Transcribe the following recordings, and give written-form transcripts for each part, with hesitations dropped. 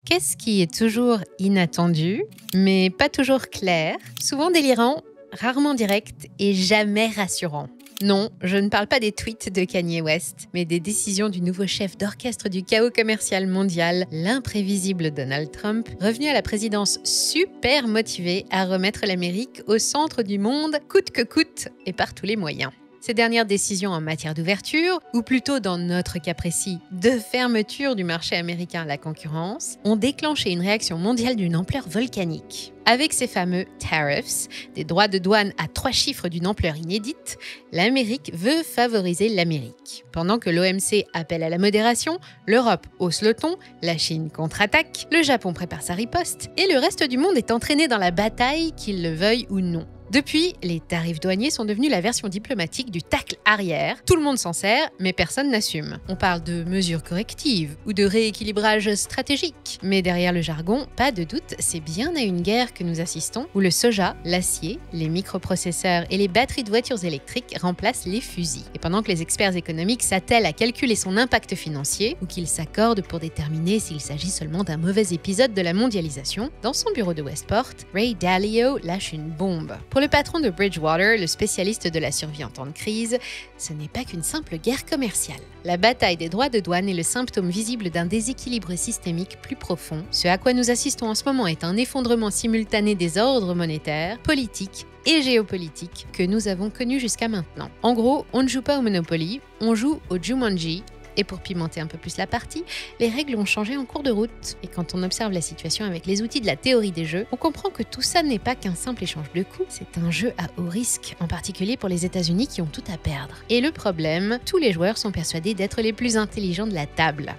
Qu'est-ce qui est toujours inattendu, mais pas toujours clair, souvent délirant, rarement direct et jamais rassurant? Non, je ne parle pas des tweets de Kanye West, mais des décisions du nouveau chef d'orchestre du chaos commercial mondial, l'imprévisible Donald Trump, revenu à la présidence super motivé à remettre l'Amérique au centre du monde, coûte que coûte et par tous les moyens. Ces dernières décisions en matière d'ouverture, ou plutôt dans notre cas précis, de fermeture du marché américain à la concurrence, ont déclenché une réaction mondiale d'une ampleur volcanique. Avec ces fameux tariffs, des droits de douane à 3 chiffres d'une ampleur inédite, l'Amérique veut favoriser l'Amérique. Pendant que l'OMC appelle à la modération, l'Europe hausse le ton, la Chine contre-attaque, le Japon prépare sa riposte, et le reste du monde est entraîné dans la bataille, qu'il le veuille ou non. Depuis, les tarifs douaniers sont devenus la version diplomatique du tacle arrière. Tout le monde s'en sert, mais personne n'assume. On parle de mesures correctives ou de rééquilibrage stratégique. Mais derrière le jargon, pas de doute, c'est bien à une guerre que nous assistons, où le soja, l'acier, les microprocesseurs et les batteries de voitures électriques remplacent les fusils. Et pendant que les experts économiques s'attellent à calculer son impact financier, ou qu'ils s'accordent pour déterminer s'il s'agit seulement d'un mauvais épisode de la mondialisation, dans son bureau de Westport, Ray Dalio lâche une bombe. Pour le patron de Bridgewater, le spécialiste de la survie en temps de crise, ce n'est pas qu'une simple guerre commerciale. La bataille des droits de douane est le symptôme visible d'un déséquilibre systémique plus profond. Ce à quoi nous assistons en ce moment est un effondrement simultané des ordres monétaires, politiques et géopolitiques que nous avons connus jusqu'à maintenant. En gros, on ne joue pas au Monopoly, on joue au Jumanji. Et pour pimenter un peu plus la partie, les règles ont changé en cours de route. Et quand on observe la situation avec les outils de la théorie des jeux, on comprend que tout ça n'est pas qu'un simple échange de coups, c'est un jeu à haut risque, en particulier pour les États-Unis qui ont tout à perdre. Et le problème, tous les joueurs sont persuadés d'être les plus intelligents de la table.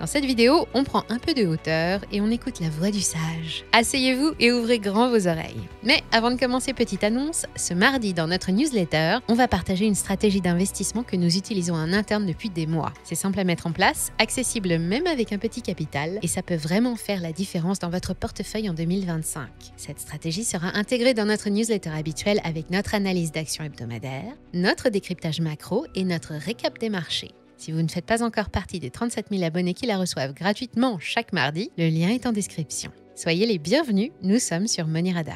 Dans cette vidéo, on prend un peu de hauteur et on écoute la voix du sage. Asseyez-vous et ouvrez grand vos oreilles. Mais avant de commencer, petite annonce, ce mardi dans notre newsletter, on va partager une stratégie d'investissement que nous utilisons en interne depuis des mois. C'est simple à mettre en place, accessible même avec un petit capital et ça peut vraiment faire la différence dans votre portefeuille en 2025. Cette stratégie sera intégrée dans notre newsletter habituelle avec notre analyse d'action hebdomadaire, notre décryptage macro et notre récap des marchés. Si vous ne faites pas encore partie des 37 000 abonnés qui la reçoivent gratuitement chaque mardi, le lien est en description. Soyez les bienvenus, nous sommes sur Money Radar.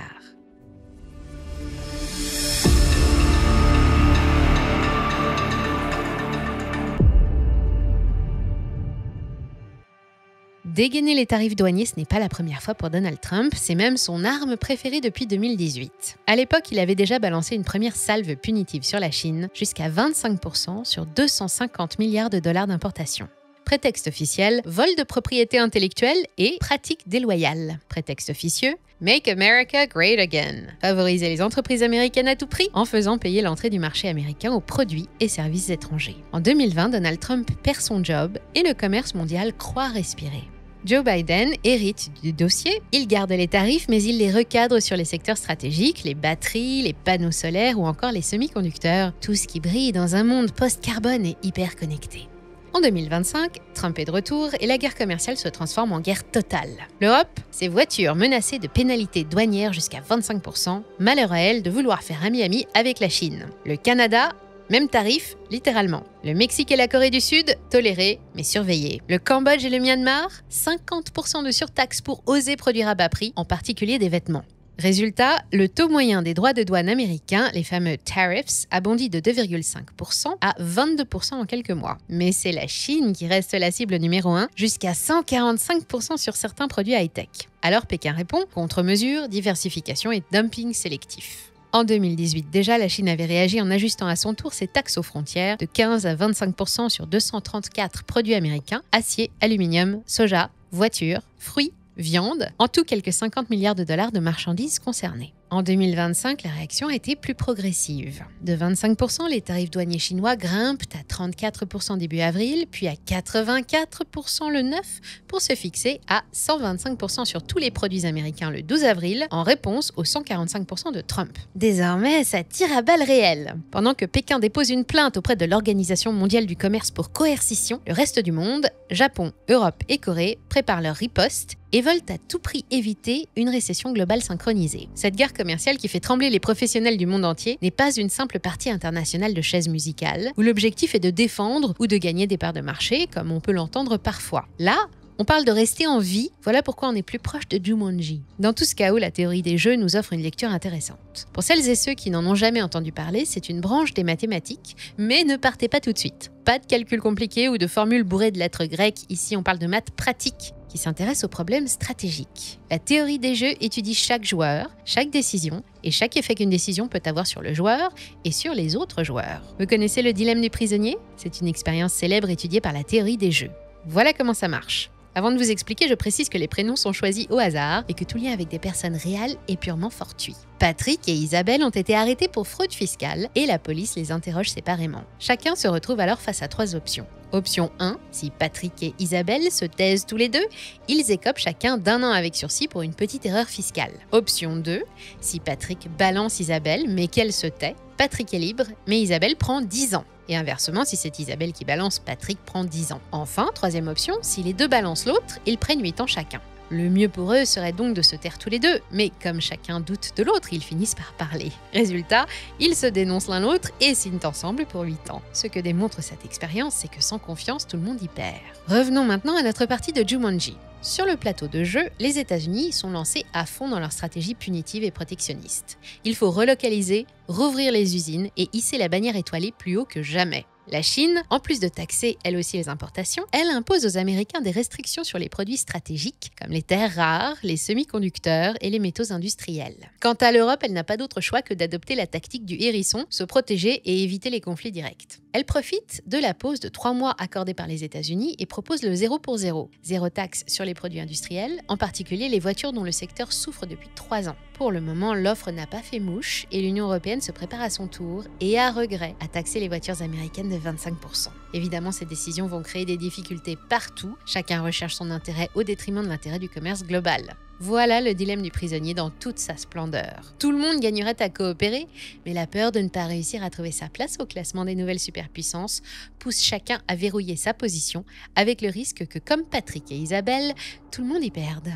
Dégainer les tarifs douaniers, ce n'est pas la première fois pour Donald Trump, c'est même son arme préférée depuis 2018. À l'époque, il avait déjà balancé une première salve punitive sur la Chine, jusqu'à 25% sur 250 milliards de dollars d'importation. Prétexte officiel, vol de propriété intellectuelle et pratique déloyale. Prétexte officieux, Make America Great Again. Favoriser les entreprises américaines à tout prix en faisant payer l'entrée du marché américain aux produits et services étrangers. En 2020, Donald Trump perd son job et le commerce mondial croit respirer. Joe Biden hérite du dossier, il garde les tarifs mais il les recadre sur les secteurs stratégiques, les batteries, les panneaux solaires ou encore les semi-conducteurs, tout ce qui brille dans un monde post-carbone et hyper connecté. En 2025, Trump est de retour et la guerre commerciale se transforme en guerre totale. L'Europe, ses voitures menacées de pénalités douanières jusqu'à 25%, malheur à elle de vouloir faire ami-ami avec la Chine. Le Canada, même tarif, littéralement. Le Mexique et la Corée du Sud, tolérés, mais surveillés. Le Cambodge et le Myanmar, 50% de surtaxe pour oser produire à bas prix, en particulier des vêtements. Résultat, le taux moyen des droits de douane américains, les fameux tariffs, a bondi de 2,5% à 22% en quelques mois. Mais c'est la Chine qui reste la cible numéro 1, jusqu'à 145% sur certains produits high-tech. Alors Pékin répond, contre-mesures, diversification et dumping sélectif. En 2018 déjà, la Chine avait réagi en ajustant à son tour ses taxes aux frontières de 15 à 25% sur 234 produits américains, acier, aluminium, soja, voitures, fruits, viande, en tout quelques 50 milliards de dollars de marchandises concernées. En 2025, la réaction a été plus progressive. De 25%, les tarifs douaniers chinois grimpent à 34% début avril, puis à 84% le 9, pour se fixer à 125% sur tous les produits américains le 12 avril, en réponse aux 145% de Trump. Désormais, ça tire à balles réelles. Pendant que Pékin dépose une plainte auprès de l'Organisation mondiale du commerce pour coercition, le reste du monde, Japon, Europe et Corée, préparent leur riposte et veulent à tout prix éviter une récession globale synchronisée. Cette guerre commerciale qui fait trembler les professionnels du monde entier n'est pas une simple partie internationale de chaises musicales, où l'objectif est de défendre ou de gagner des parts de marché, comme on peut l'entendre parfois. Là, On parle de rester en vie, voilà pourquoi on est plus proche de Jumanji. Dans tout ce chaos, la théorie des jeux nous offre une lecture intéressante. Pour celles et ceux qui n'en ont jamais entendu parler, c'est une branche des mathématiques, mais ne partez pas tout de suite. Pas de calcul compliqué ou de formules bourrées de lettres grecques, ici on parle de maths pratiques, qui s'intéresse aux problèmes stratégiques. La théorie des jeux étudie chaque joueur, chaque décision et chaque effet qu'une décision peut avoir sur le joueur et sur les autres joueurs. Vous connaissez le dilemme du prisonnier? C'est une expérience célèbre étudiée par la théorie des jeux. Voilà comment ça marche. Avant de vous expliquer, je précise que les prénoms sont choisis au hasard et que tout lien avec des personnes réelles est purement fortuit. Patrick et Isabelle ont été arrêtés pour fraude fiscale et la police les interroge séparément. Chacun se retrouve alors face à 3 options. Option 1, si Patrick et Isabelle se taisent tous les deux, ils écopent chacun d'1 an avec sursis pour une petite erreur fiscale. Option 2, si Patrick balance Isabelle mais qu'elle se tait, Patrick est libre mais Isabelle prend 10 ans. Et inversement, si c'est Isabelle qui balance, Patrick prend 10 ans. Enfin, troisième option, si les deux balancent l'autre, ils prennent 8 ans chacun. Le mieux pour eux serait donc de se taire tous les deux, mais comme chacun doute de l'autre, ils finissent par parler. Résultat, ils se dénoncent l'un l'autre et signent ensemble pour 8 ans. Ce que démontre cette expérience, c'est que sans confiance, tout le monde y perd. Revenons maintenant à notre partie de Jumanji. Sur le plateau de jeu, les États-Unis sont lancés à fond dans leur stratégie punitive et protectionniste. Il faut relocaliser, rouvrir les usines et hisser la bannière étoilée plus haut que jamais. La Chine, en plus de taxer elle aussi les importations, elle impose aux Américains des restrictions sur les produits stratégiques, comme les terres rares, les semi-conducteurs et les métaux industriels. Quant à l'Europe, elle n'a pas d'autre choix que d'adopter la tactique du hérisson, se protéger et éviter les conflits directs. Elle profite de la pause de 3 mois accordée par les États-Unis et propose le 0 pour 0. Zéro taxe sur les produits industriels, en particulier les voitures dont le secteur souffre depuis 3 ans. Pour le moment, l'offre n'a pas fait mouche et l'Union européenne se prépare à son tour et à regret à taxer les voitures américaines de 25%. Évidemment, ces décisions vont créer des difficultés partout. Chacun recherche son intérêt au détriment de l'intérêt du commerce global. Voilà le dilemme du prisonnier dans toute sa splendeur. Tout le monde gagnerait à coopérer, mais la peur de ne pas réussir à trouver sa place au classement des nouvelles superpuissances pousse chacun à verrouiller sa position, avec le risque que, comme Patrick et Isabelle, tout le monde y perde.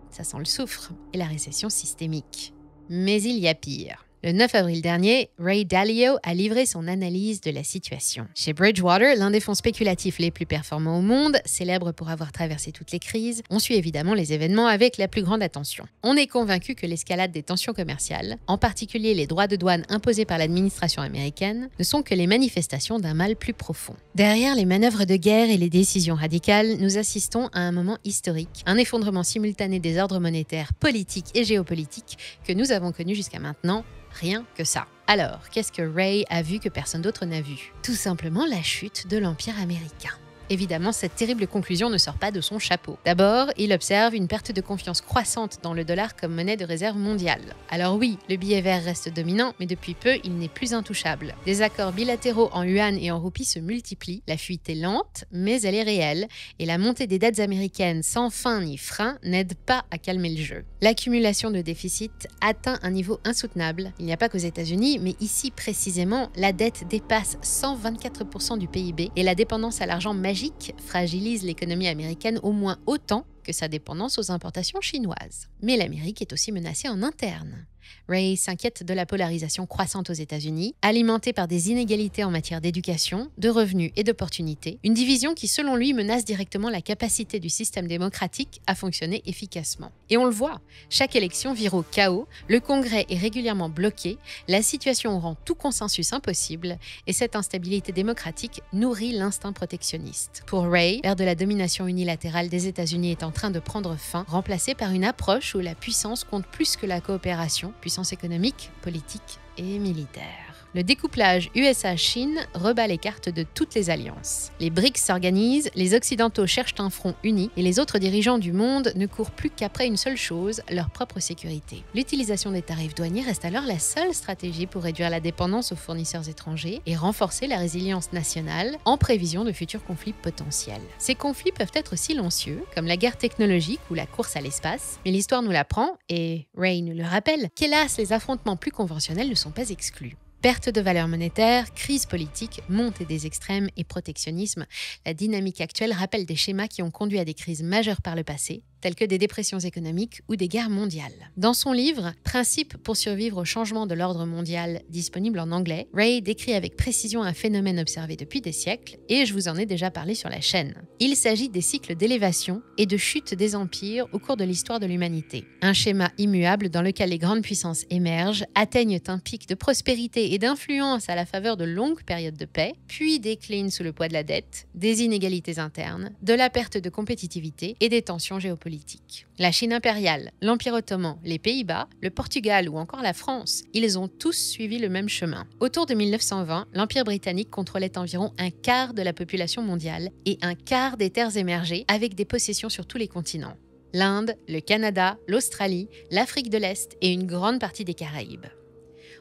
Ça sent le soufre et la récession systémique. Mais il y a pire. Le 9 avril dernier, Ray Dalio a livré son analyse de la situation. Chez Bridgewater, l'un des fonds spéculatifs les plus performants au monde, célèbre pour avoir traversé toutes les crises, on suit évidemment les événements avec la plus grande attention. On est convaincu que l'escalade des tensions commerciales, en particulier les droits de douane imposés par l'administration américaine, ne sont que les manifestations d'un mal plus profond. Derrière les manœuvres de guerre et les décisions radicales, nous assistons à un moment historique, un effondrement simultané des ordres monétaires, politiques et géopolitiques que nous avons connus jusqu'à maintenant. Rien que ça. Alors, qu'est-ce que Ray a vu que personne d'autre n'a vu? Tout simplement la chute de l'Empire américain. Évidemment, cette terrible conclusion ne sort pas de son chapeau. D'abord, il observe une perte de confiance croissante dans le dollar comme monnaie de réserve mondiale. Alors oui, le billet vert reste dominant, mais depuis peu, il n'est plus intouchable. Des accords bilatéraux en yuan et en roupie se multiplient. La fuite est lente, mais elle est réelle. Et la montée des dettes américaines sans fin ni frein n'aide pas à calmer le jeu. L'accumulation de déficits atteint un niveau insoutenable. Il n'y a pas qu'aux États-Unis, mais ici précisément, la dette dépasse 124% du PIB et la dépendance à l'argent magique fragilise l'économie américaine au moins autant que sa dépendance aux importations chinoises. Mais l'Amérique est aussi menacée en interne. Ray s'inquiète de la polarisation croissante aux États-Unis, alimentée par des inégalités en matière d'éducation, de revenus et d'opportunités, une division qui, selon lui, menace directement la capacité du système démocratique à fonctionner efficacement. Et on le voit, chaque élection vire au chaos, le Congrès est régulièrement bloqué, la situation rend tout consensus impossible, et cette instabilité démocratique nourrit l'instinct protectionniste. Pour Ray, l'ère de la domination unilatérale des États-Unis est en train de prendre fin, remplacée par une approche où la puissance compte plus que la coopération, puissance économique, politique et militaire. Le découplage USA-Chine rebat les cartes de toutes les alliances. Les BRICS s'organisent, les Occidentaux cherchent un front uni et les autres dirigeants du monde ne courent plus qu'après une seule chose, leur propre sécurité. L'utilisation des tarifs douaniers reste alors la seule stratégie pour réduire la dépendance aux fournisseurs étrangers et renforcer la résilience nationale en prévision de futurs conflits potentiels. Ces conflits peuvent être silencieux, comme la guerre technologique ou la course à l'espace, mais l'histoire nous l'apprend, et Ray nous le rappelle, qu'hélas, les affrontements plus conventionnels ne sont pas exclus. Perte de valeur monétaire, crise politique, montée des extrêmes et protectionnisme, la dynamique actuelle rappelle des schémas qui ont conduit à des crises majeures par le passé tels que des dépressions économiques ou des guerres mondiales. Dans son livre « Principes pour survivre au changement de l'ordre mondial » disponible en anglais, Ray décrit avec précision un phénomène observé depuis des siècles et je vous en ai déjà parlé sur la chaîne. Il s'agit des cycles d'élévation et de chute des empires au cours de l'histoire de l'humanité. Un schéma immuable dans lequel les grandes puissances émergent, atteignent un pic de prospérité et d'influence à la faveur de longues périodes de paix, puis déclinent sous le poids de la dette, des inégalités internes, de la perte de compétitivité et des tensions géopolitiques. La Chine impériale, l'Empire ottoman, les Pays-Bas, le Portugal ou encore la France, ils ont tous suivi le même chemin. Autour de 1920, l'Empire britannique contrôlait environ un quart de la population mondiale et un quart des terres émergées avec des possessions sur tous les continents. L'Inde, le Canada, l'Australie, l'Afrique de l'Est et une grande partie des Caraïbes.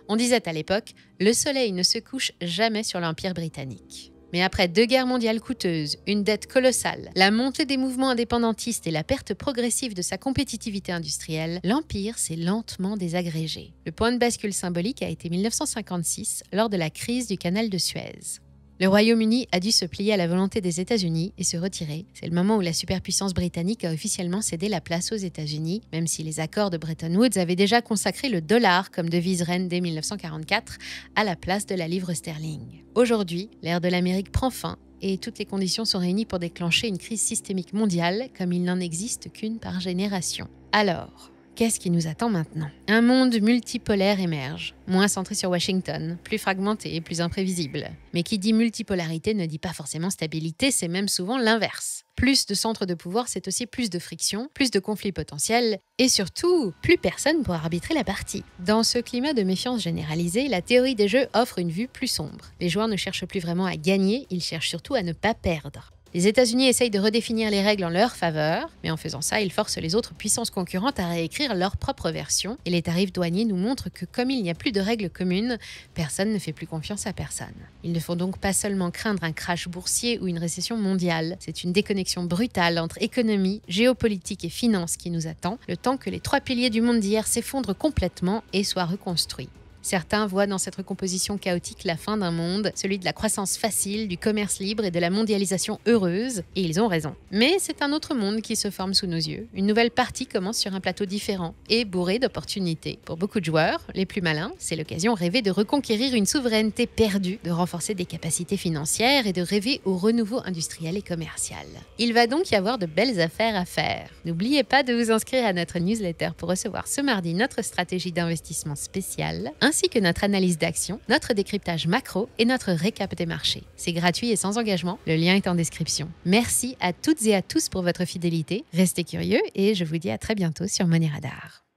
On disait à l'époque, le soleil ne se couche jamais sur l'Empire britannique. Mais après 2 guerres mondiales coûteuses, une dette colossale, la montée des mouvements indépendantistes et la perte progressive de sa compétitivité industrielle, l'Empire s'est lentement désagrégé. Le point de bascule symbolique a été 1956, lors de la crise du canal de Suez. Le Royaume-Uni a dû se plier à la volonté des États-Unis et se retirer. C'est le moment où la superpuissance britannique a officiellement cédé la place aux États-Unis, même si les accords de Bretton Woods avaient déjà consacré le dollar comme devise reine dès 1944 à la place de la livre sterling. Aujourd'hui, l'ère de l'Amérique prend fin et toutes les conditions sont réunies pour déclencher une crise systémique mondiale comme il n'en existe qu'une par génération. Alors, qu'est-ce qui nous attend maintenant? Un monde multipolaire émerge, moins centré sur Washington, plus fragmenté et plus imprévisible. Mais qui dit multipolarité ne dit pas forcément stabilité, c'est même souvent l'inverse. Plus de centres de pouvoir, c'est aussi plus de friction, plus de conflits potentiels et surtout, plus personne pour arbitrer la partie. Dans ce climat de méfiance généralisée, la théorie des jeux offre une vue plus sombre. Les joueurs ne cherchent plus vraiment à gagner, ils cherchent surtout à ne pas perdre. Les États-Unis essayent de redéfinir les règles en leur faveur, mais en faisant ça, ils forcent les autres puissances concurrentes à réécrire leur propre version. Et les tarifs douaniers nous montrent que comme il n'y a plus de règles communes, personne ne fait plus confiance à personne. Il ne faut donc pas seulement craindre un crash boursier ou une récession mondiale. C'est une déconnexion brutale entre économie, géopolitique et finance qui nous attend, le temps que les 3 piliers du monde d'hier s'effondrent complètement et soient reconstruits. Certains voient dans cette recomposition chaotique la fin d'un monde, celui de la croissance facile, du commerce libre et de la mondialisation heureuse, et ils ont raison. Mais c'est un autre monde qui se forme sous nos yeux. Une nouvelle partie commence sur un plateau différent et bourré d'opportunités. Pour beaucoup de joueurs, les plus malins, c'est l'occasion rêvée de reconquérir une souveraineté perdue, de renforcer des capacités financières et de rêver au renouveau industriel et commercial. Il va donc y avoir de belles affaires à faire. N'oubliez pas de vous inscrire à notre newsletter pour recevoir ce mardi notre stratégie d'investissement spéciale, ainsi que notre analyse d'action, notre décryptage macro et notre récap des marchés. C'est gratuit et sans engagement, le lien est en description. Merci à toutes et à tous pour votre fidélité, restez curieux et je vous dis à très bientôt sur Money Radar.